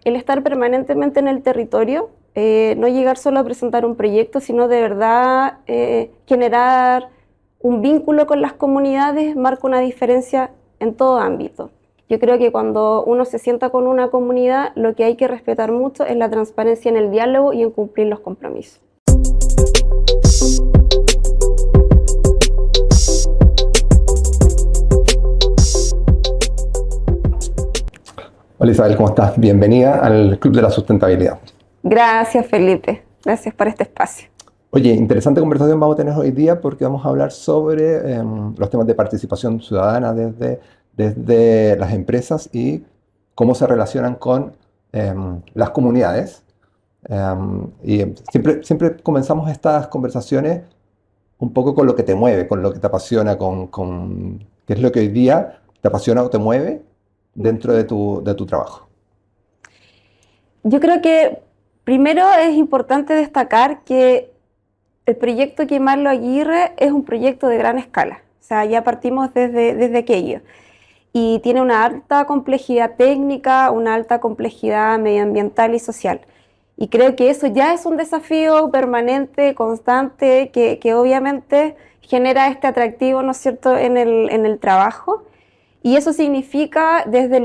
el estar permanentemente en el territorio, no llegar solo a presentar un proyecto, sino de verdad generar un vínculo con las comunidades marca una diferencia en todo ámbito. Yo creo que cuando uno se sienta con una comunidad, lo que hay que respetar mucho es la transparencia en el diálogo y en cumplir los compromisos. Hola Isabel, ¿cómo estás? Bienvenida al Club de la Sustentabilidad. Gracias, Felipe. Gracias por este espacio. Oye, interesante conversación vamos a tener hoy día porque vamos a hablar sobre los temas de participación ciudadana desde las empresas y cómo se relacionan con las comunidades. Y siempre comenzamos estas conversaciones un poco con lo que te mueve, con lo que te apasiona, con qué es lo que hoy día te apasiona o te mueve dentro de tu trabajo. Yo creo que primero es importante destacar que el proyecto Quemarlo Aguirre es un proyecto de gran escala. O sea, ya partimos desde aquello. Y tiene una alta complejidad técnica, una alta complejidad medioambiental y social. Y creo que eso ya es un desafío permanente, constante, que obviamente genera este atractivo, ¿no es cierto?, en el trabajo. Y eso significa desde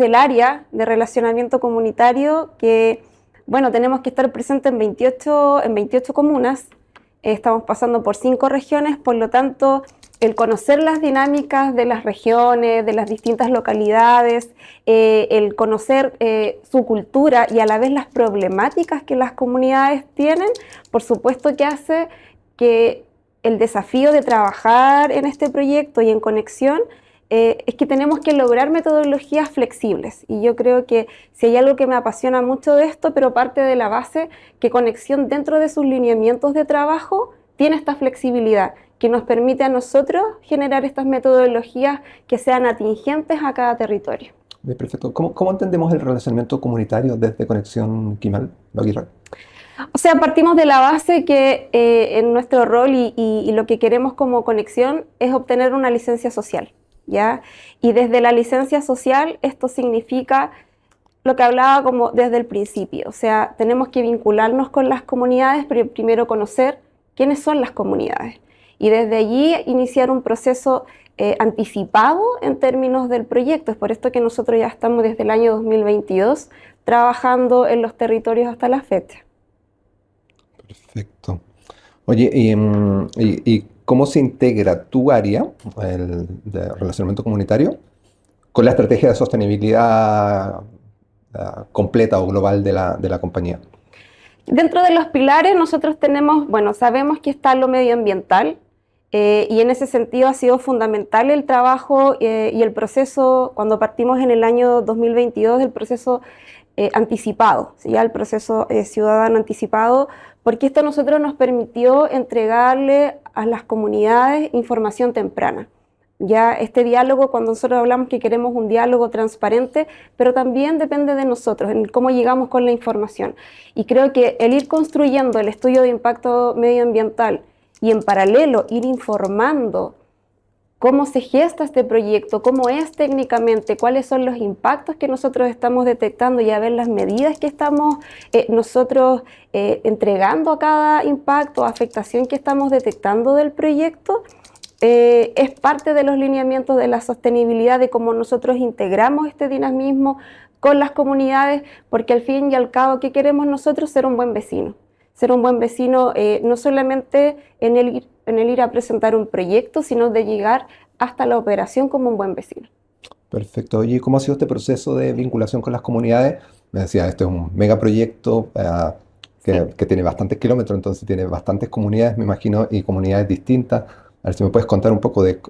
el área de relacionamiento comunitario que, bueno, tenemos que estar presentes en 28 comunas, estamos pasando por 5 regiones, por lo tanto, el conocer las dinámicas de las regiones, de las distintas localidades, el conocer su cultura y a la vez las problemáticas que las comunidades tienen, por supuesto que hace que el desafío de trabajar en este proyecto y en conexión es que tenemos que lograr metodologías flexibles. Y yo creo que si hay algo que me apasiona mucho de esto, pero parte de la base, que Conexión dentro de sus lineamientos de trabajo tiene esta flexibilidad que nos permite a nosotros generar estas metodologías que sean atingentes a cada territorio. Bien, perfecto. ¿Cómo entendemos el relacionamiento comunitario desde Conexión Quemarlo Aguirre? O sea, partimos de la base que en nuestro rol y lo que queremos como Conexión es obtener una licencia social, ¿ya? Y desde la licencia social esto significa lo que hablaba como desde el principio. O sea, tenemos que vincularnos con las comunidades, pero primero conocer quiénes son las comunidades. Y desde allí iniciar un proceso anticipado en términos del proyecto. Es por esto que nosotros ya estamos desde el año 2022 trabajando en los territorios hasta la fecha. Perfecto. Oye, ¿y cómo se integra tu área, el de relacionamiento comunitario, con la estrategia de sostenibilidad completa o global de la compañía? Dentro de los pilares nosotros tenemos, bueno, sabemos que está lo medioambiental y en ese sentido ha sido fundamental el trabajo y el proceso, cuando partimos en el año 2022, el proceso anticipado, ¿sí? Ya el proceso ciudadano anticipado, porque esto a nosotros nos permitió entregarle a las comunidades información temprana. Ya este diálogo, cuando nosotros hablamos que queremos un diálogo transparente, pero también depende de nosotros, en cómo llegamos con la información. Y creo que el ir construyendo el estudio de impacto medioambiental y en paralelo ir informando cómo se gesta este proyecto, cómo es técnicamente, cuáles son los impactos que nosotros estamos detectando y a ver las medidas que estamos nosotros entregando a cada impacto, afectación que estamos detectando del proyecto, es parte de los lineamientos de la sostenibilidad, de cómo nosotros integramos este dinamismo con las comunidades, porque al fin y al cabo, ¿qué queremos nosotros? Ser un buen vecino. Ser un buen vecino no solamente en el ir a presentar un proyecto, sino de llegar hasta la operación como un buen vecino. Perfecto. Oye, ¿cómo ha sido este proceso de vinculación con las comunidades? Me decía, este es un megaproyecto que tiene bastantes kilómetros, entonces tiene bastantes comunidades, me imagino, y comunidades distintas. A ver si me puedes contar un poco de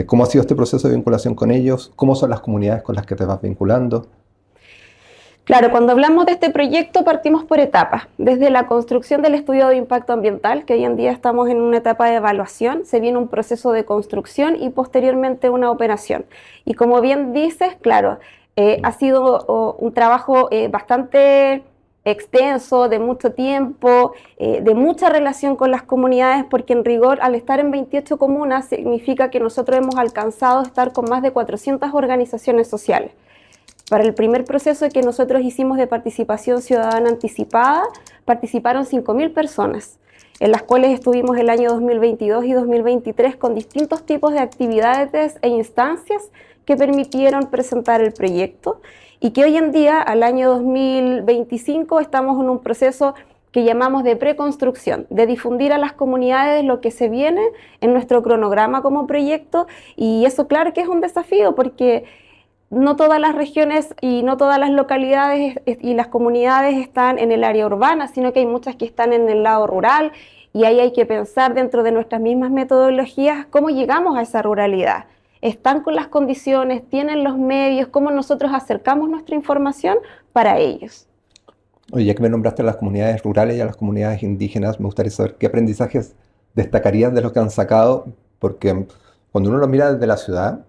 cómo ha sido este proceso de vinculación con ellos, cómo son las comunidades con las que te vas vinculando. Claro, cuando hablamos de este proyecto partimos por etapas. Desde la construcción del estudio de impacto ambiental, que hoy en día estamos en una etapa de evaluación, se viene un proceso de construcción y posteriormente una operación. Y como bien dices, claro, ha sido un trabajo bastante extenso, de mucho tiempo, de mucha relación con las comunidades, porque en rigor, al estar en 28 comunas, significa que nosotros hemos alcanzado estar con más de 400 organizaciones sociales. Para el primer proceso que nosotros hicimos de participación ciudadana anticipada, participaron 5.000 personas, en las cuales estuvimos el año 2022 y 2023 con distintos tipos de actividades e instancias que permitieron presentar el proyecto, y que hoy en día, al año 2025, estamos en un proceso que llamamos de preconstrucción, de difundir a las comunidades lo que se viene en nuestro cronograma como proyecto, y eso claro que es un desafío porque no todas las regiones y no todas las localidades y las comunidades están en el área urbana, sino que hay muchas que están en el lado rural, y ahí hay que pensar dentro de nuestras mismas metodologías cómo llegamos a esa ruralidad. ¿Están con las condiciones? ¿Tienen los medios? ¿Cómo nosotros acercamos nuestra información para ellos? Oye, ya que me nombraste a las comunidades rurales y a las comunidades indígenas, me gustaría saber qué aprendizajes destacarías de los que han sacado, porque cuando uno lo mira desde la ciudad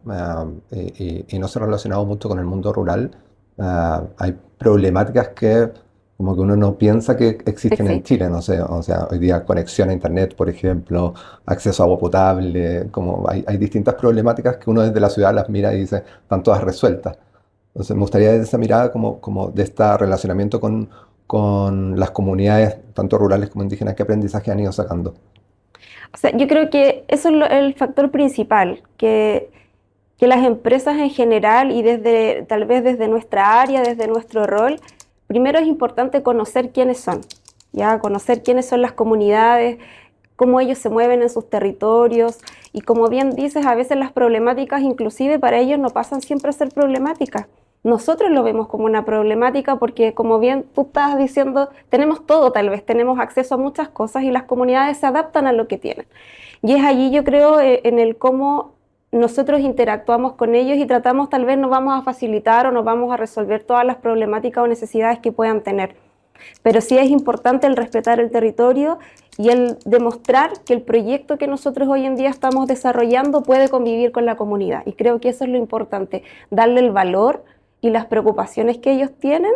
y no se ha relacionado mucho con el mundo rural, hay problemáticas que como que uno no piensa que existen en Existe. Chile, no sé, o sea, hoy día conexión a internet, por ejemplo, acceso a agua potable, como hay distintas problemáticas que uno desde la ciudad las mira y dice, están todas resueltas. Entonces me gustaría de esa mirada como de este relacionamiento con las comunidades, tanto rurales como indígenas, qué aprendizaje han ido sacando. O sea, yo creo que eso es el factor principal, que las empresas en general y desde, tal vez desde nuestra área, desde nuestro rol, primero es importante conocer quiénes son, ¿ya? Conocer quiénes son las comunidades, cómo ellos se mueven en sus territorios, y como bien dices, a veces las problemáticas inclusive para ellos no pasan siempre a ser problemáticas. Nosotros lo vemos como una problemática porque, como bien tú estás diciendo, tenemos todo, tal vez tenemos acceso a muchas cosas y las comunidades se adaptan a lo que tienen. Y es allí, yo creo, en el cómo nosotros interactuamos con ellos y tratamos, tal vez nos vamos a facilitar o nos vamos a resolver todas las problemáticas o necesidades que puedan tener. Pero sí es importante el respetar el territorio y el demostrar que el proyecto que nosotros hoy en día estamos desarrollando puede convivir con la comunidad. Y creo que eso es lo importante, darle el valor y las preocupaciones que ellos tienen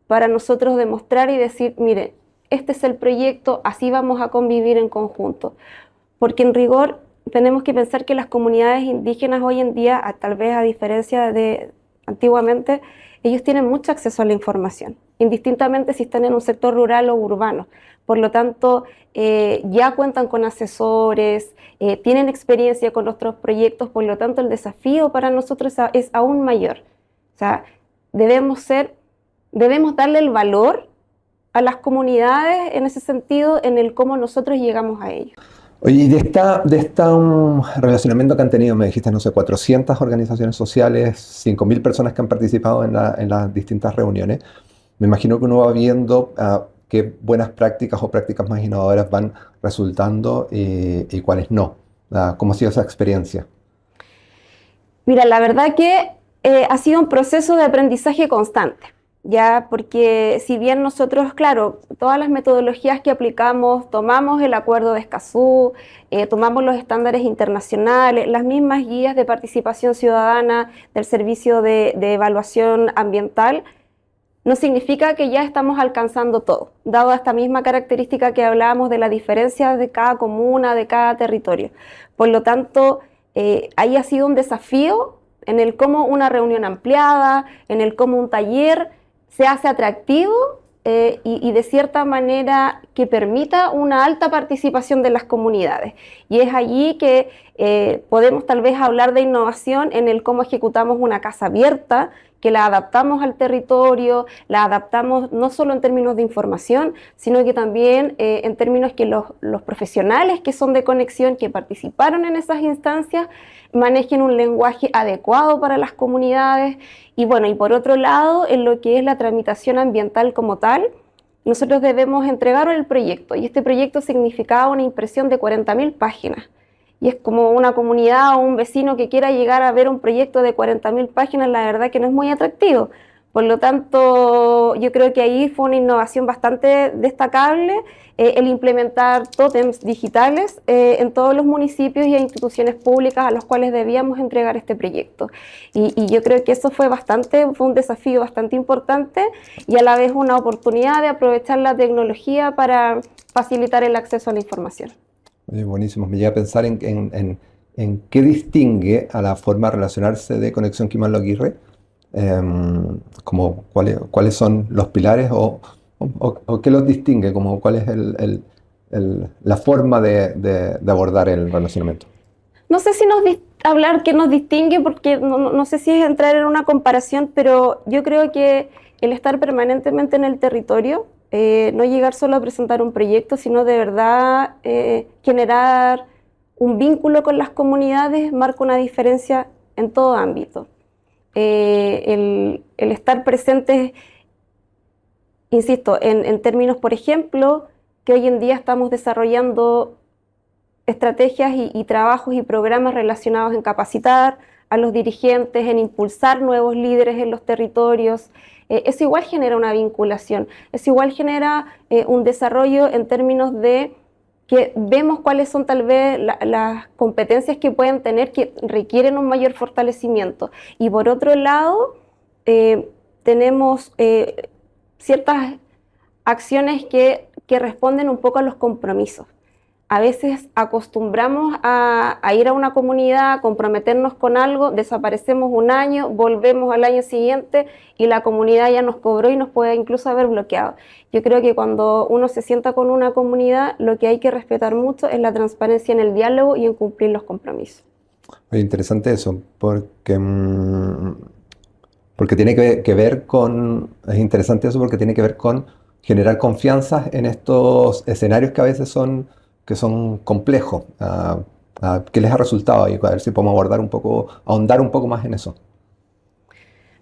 para nosotros demostrar y decir, mire, este es el proyecto, así vamos a convivir en conjunto. Porque en rigor tenemos que pensar que las comunidades indígenas hoy en día, tal vez a diferencia de antiguamente, ellos tienen mucho acceso a la información, indistintamente si están en un sector rural o urbano. Por lo tanto, ya cuentan con asesores, tienen experiencia con nuestros proyectos, por lo tanto el desafío para nosotros es aún mayor. O sea, debemos darle el valor a las comunidades en ese sentido, en el cómo nosotros llegamos a ellos. Oye, y de este relacionamiento que han tenido, me dijiste, no sé, 400 organizaciones sociales, 5.000 personas que han participado en las distintas reuniones, me imagino que uno va viendo qué buenas prácticas o prácticas más innovadoras van resultando y cuáles no. ¿Cómo ha sido esa experiencia? Mira, la verdad que ha sido un proceso de aprendizaje constante, ya, porque si bien nosotros, claro, todas las metodologías que aplicamos, tomamos el acuerdo de Escazú, tomamos los estándares internacionales, las mismas guías de participación ciudadana del Servicio de Evaluación Ambiental, no significa que ya estamos alcanzando todo, dado esta misma característica que hablábamos de la diferencia de cada comuna, de cada territorio. Por lo tanto, ahí ha sido un desafío en el cómo una reunión ampliada, en el cómo un taller se hace atractivo y de cierta manera que permita una alta participación de las comunidades. Y es allí que podemos tal vez hablar de innovación en el cómo ejecutamos una casa abierta, que la adaptamos al territorio, la adaptamos no solo en términos de información, sino que también en términos que los profesionales que son de conexión, que participaron en esas instancias, manejen un lenguaje adecuado para las comunidades. Y bueno, y por otro lado, en lo que es la tramitación ambiental como tal, nosotros debemos entregar el proyecto, y este proyecto significaba una impresión de 40.000 páginas. Y es como una comunidad o un vecino que quiera llegar a ver un proyecto de 40.000 páginas, la verdad que no es muy atractivo. Por lo tanto, yo creo que ahí fue una innovación bastante destacable el implementar tótems digitales en todos los municipios y instituciones públicas a los cuales debíamos entregar este proyecto. Y yo creo que eso fue un desafío bastante importante y a la vez una oportunidad de aprovechar la tecnología para facilitar el acceso a la información. Buenísimo, me llega a pensar en qué distingue a la forma de relacionarse de Conexión Quimano Aguirre cuáles son los pilares o qué los distingue, como cuál es la forma de abordar el relacionamiento. No sé si hablar qué nos distingue, porque no sé si es entrar en una comparación, pero yo creo que el estar permanentemente en el territorio, no llegar solo a presentar un proyecto, sino de verdad generar un vínculo con las comunidades, marca una diferencia en todo ámbito. El estar presentes, insisto, en términos, por ejemplo, que hoy en día estamos desarrollando estrategias y trabajos y programas relacionados en capacitar a los dirigentes, en impulsar nuevos líderes en los territorios. Eso igual genera una vinculación, eso igual genera un desarrollo en términos de que vemos cuáles son tal vez las competencias que pueden tener que requieren un mayor fortalecimiento. Y por otro lado, tenemos ciertas acciones que responden un poco a los compromisos. A veces acostumbramos a ir a una comunidad, a comprometernos con algo, desaparecemos un año, volvemos al año siguiente y la comunidad ya nos cobró y nos puede incluso haber bloqueado. Yo creo que cuando uno se sienta con una comunidad, lo que hay que respetar mucho es la transparencia en el diálogo y en cumplir los compromisos. Es interesante eso, porque tiene que ver con, es interesante eso porque tiene que ver con generar confianza en estos escenarios que a veces son complejos. ¿Qué les ha resultado? Y a ver si podemos ahondar un poco más en eso.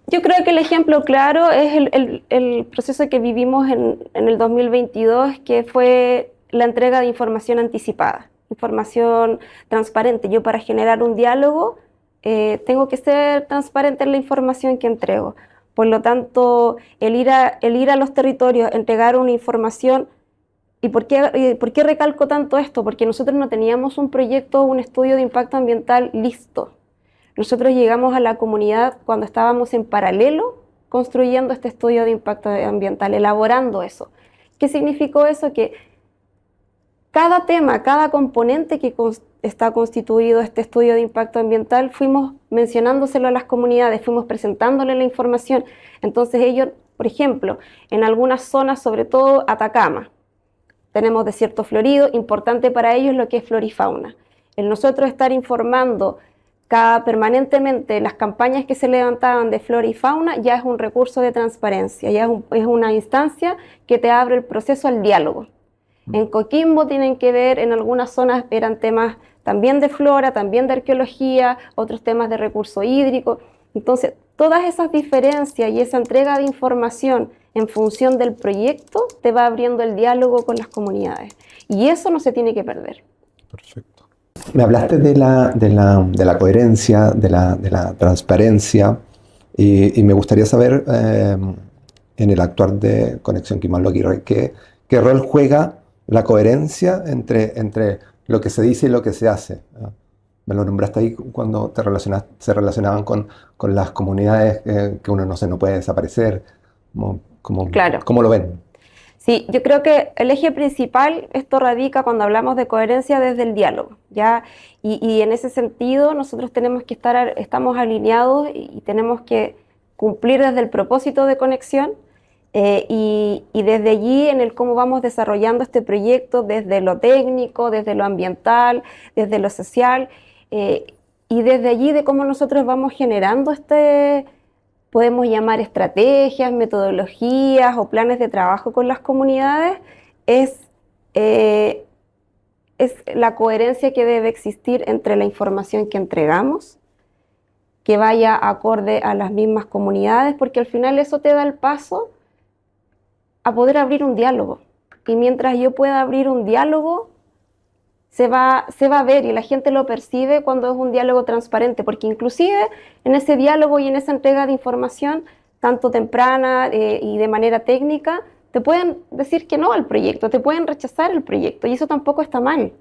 Yo creo que el ejemplo claro es el proceso que vivimos en el 2022, que fue la entrega de información anticipada, información transparente. Yo, para generar un diálogo, tengo que ser transparente en la información que entrego. Por lo tanto, el ir a los territorios, entregar una información. ¿Y por qué recalco tanto esto? Porque nosotros no teníamos un proyecto, un estudio de impacto ambiental listo. Nosotros llegamos a la comunidad cuando estábamos en paralelo construyendo este estudio de impacto ambiental, elaborando eso. ¿Qué significó eso? Que cada tema, cada componente que está constituido este estudio de impacto ambiental, fuimos mencionándoselo a las comunidades, fuimos presentándole la información. Entonces ellos, por ejemplo, en algunas zonas, sobre todo Atacama, tenemos desierto florido, importante para ellos lo que es flora y fauna. El nosotros estar informando permanentemente las campañas que se levantaban de flora y fauna ya es un recurso de transparencia, ya es una instancia que te abre el proceso al diálogo. En Coquimbo tienen que ver, en algunas zonas eran temas también de flora, también de arqueología, otros temas de recurso hídrico. Entonces, todas esas diferencias y esa entrega de información en función del proyecto te va abriendo el diálogo con las comunidades. Y eso no se tiene que perder. Perfecto. Me hablaste de la coherencia, de la transparencia, y me gustaría saber, en el actuar de Conexión Quimalo-Aguirre, ¿qué rol juega la coherencia entre lo que se dice y lo que se hace? Me lo nombraste ahí cuando se relacionaban con las comunidades, que uno no puede desaparecer. Claro. ¿Cómo lo ven? Sí, yo creo que el eje principal, esto radica cuando hablamos de coherencia desde el diálogo, ¿ya? Y en ese sentido nosotros estamos alineados y tenemos que cumplir desde el propósito de conexión, y desde allí en el cómo vamos desarrollando este proyecto, desde lo técnico, desde lo ambiental, desde lo social, y desde allí de cómo nosotros vamos generando podemos llamar estrategias, metodologías o planes de trabajo con las comunidades, es la coherencia que debe existir entre la información que entregamos, que vaya acorde a las mismas comunidades, porque al final eso te da el paso a poder abrir un diálogo. Y mientras yo pueda abrir un diálogo, se va a ver y la gente lo percibe cuando es un diálogo transparente, porque inclusive en ese diálogo y en esa entrega de información, tanto temprana y de manera técnica, te pueden decir que no al proyecto, te pueden rechazar el proyecto, y eso tampoco está mal,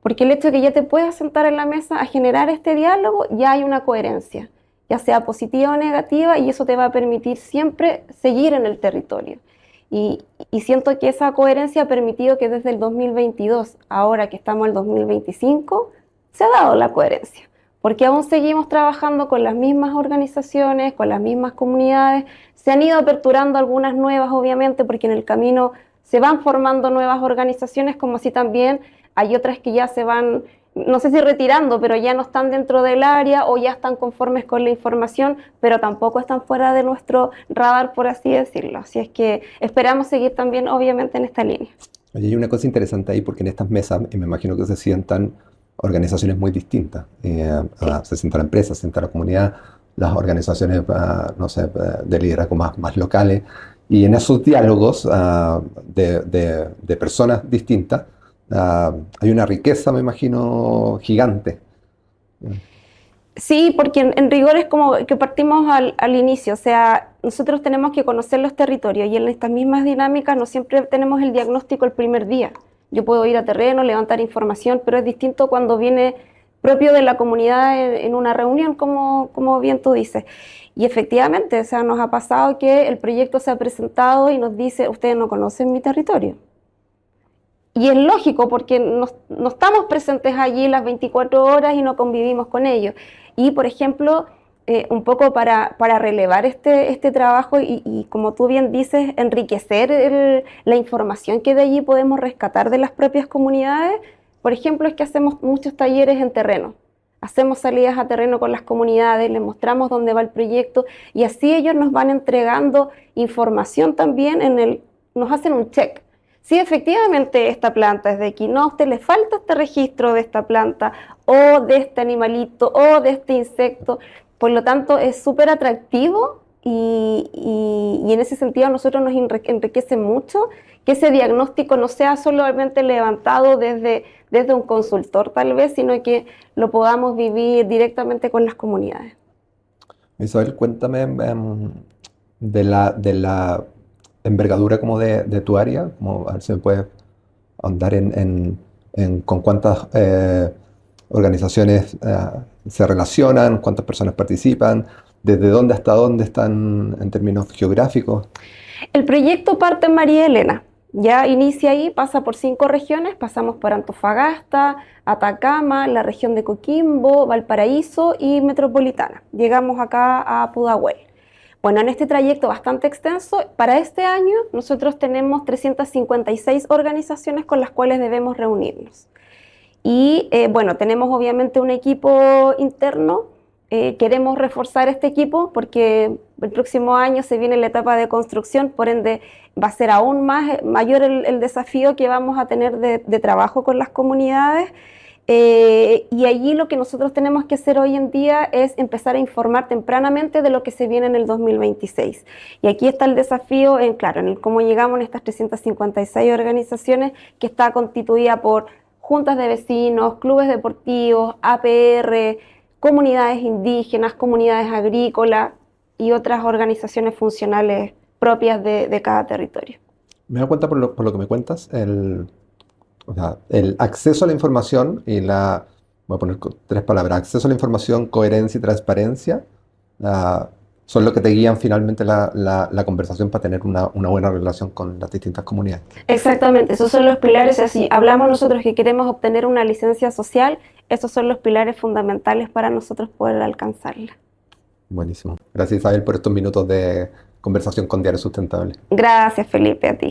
porque el hecho de que ya te puedas sentar en la mesa a generar este diálogo, ya hay una coherencia, ya sea positiva o negativa, y eso te va a permitir siempre seguir en el territorio. Y siento que esa coherencia ha permitido que desde el 2022, ahora que estamos en el 2025, se ha dado la coherencia. porque aún seguimos trabajando con las mismas organizaciones, con las mismas comunidades. Se han ido aperturando algunas nuevas, obviamente, porque en el camino se van formando nuevas organizaciones, como así también hay otras que ya se van, no sé si retirando, pero ya no están dentro del área o ya están conformes con la información, pero tampoco están fuera de nuestro radar, por así decirlo. Así es que esperamos seguir también, obviamente, en esta línea. Oye, hay una cosa interesante ahí porque en estas mesas, y me imagino que se sientan organizaciones muy distintas. Sí. Se sienta la empresa, se sienta la comunidad, las organizaciones, no sé, de liderazgo más locales. Y en esos diálogos de personas distintas, hay una riqueza, me imagino, gigante. Sí, porque en rigor es como que partimos al inicio, o sea, nosotros tenemos que conocer los territorios y en estas mismas dinámicas no siempre tenemos el diagnóstico el primer día. Yo puedo ir a terreno, levantar información, pero es distinto cuando viene propio de la comunidad en una reunión, como bien tú dices. Y efectivamente, o sea, nos ha pasado que el proyecto se ha presentado y nos dice, ustedes no conocen mi territorio. Y es lógico porque no estamos presentes allí las 24 horas y no convivimos con ellos. Y, por ejemplo, un poco para relevar este trabajo y, como tú bien dices, enriquecer la información que de allí podemos rescatar de las propias comunidades, por ejemplo, es que hacemos muchos talleres en terreno. Hacemos salidas a terreno con las comunidades, les mostramos dónde va el proyecto y así ellos nos van entregando información también nos hacen un check. Si efectivamente esta planta es de aquí, no, a usted le falta este registro de esta planta o de este animalito o de este insecto, por lo tanto es súper atractivo y en ese sentido a nosotros nos enriquece mucho que ese diagnóstico no sea solamente levantado desde un consultor tal vez, sino que lo podamos vivir directamente con las comunidades. Isabel, cuéntame de la envergadura como de tu área, como a ver si me puedes ahondar con cuántas organizaciones se relacionan, cuántas personas participan, desde dónde hasta dónde están en términos geográficos. El proyecto parte en María Elena, ya inicia ahí, pasa por 5 regiones, pasamos por Antofagasta, Atacama, la región de Coquimbo, Valparaíso y Metropolitana. Llegamos acá a Pudahuel. Bueno, en este trayecto bastante extenso, para este año nosotros tenemos 356 organizaciones con las cuales debemos reunirnos. Y bueno, tenemos obviamente un equipo interno. Queremos reforzar este equipo porque el próximo año se viene la etapa de construcción, por ende va a ser aún mayor el desafío que vamos a tener de trabajo con las comunidades. Y allí lo que nosotros tenemos que hacer hoy en día es empezar a informar tempranamente de lo que se viene en el 2026. Y aquí está el desafío claro, en cómo llegamos en estas 356 organizaciones que está constituida por juntas de vecinos, clubes deportivos, APR, comunidades indígenas, comunidades agrícolas y otras organizaciones funcionales propias de cada territorio. Me doy cuenta por lo que me cuentas, o sea, el acceso a la información voy a poner 3 palabras, acceso a la información, coherencia y transparencia, son lo que te guían finalmente la conversación para tener una buena relación con las distintas comunidades. Exactamente, esos son los pilares. Así hablamos nosotros que queremos obtener una licencia social, esos son los pilares fundamentales para nosotros poder alcanzarla. Buenísimo. Gracias, Isabel, por estos minutos de conversación con Diario Sustentable. Gracias, Felipe, a ti.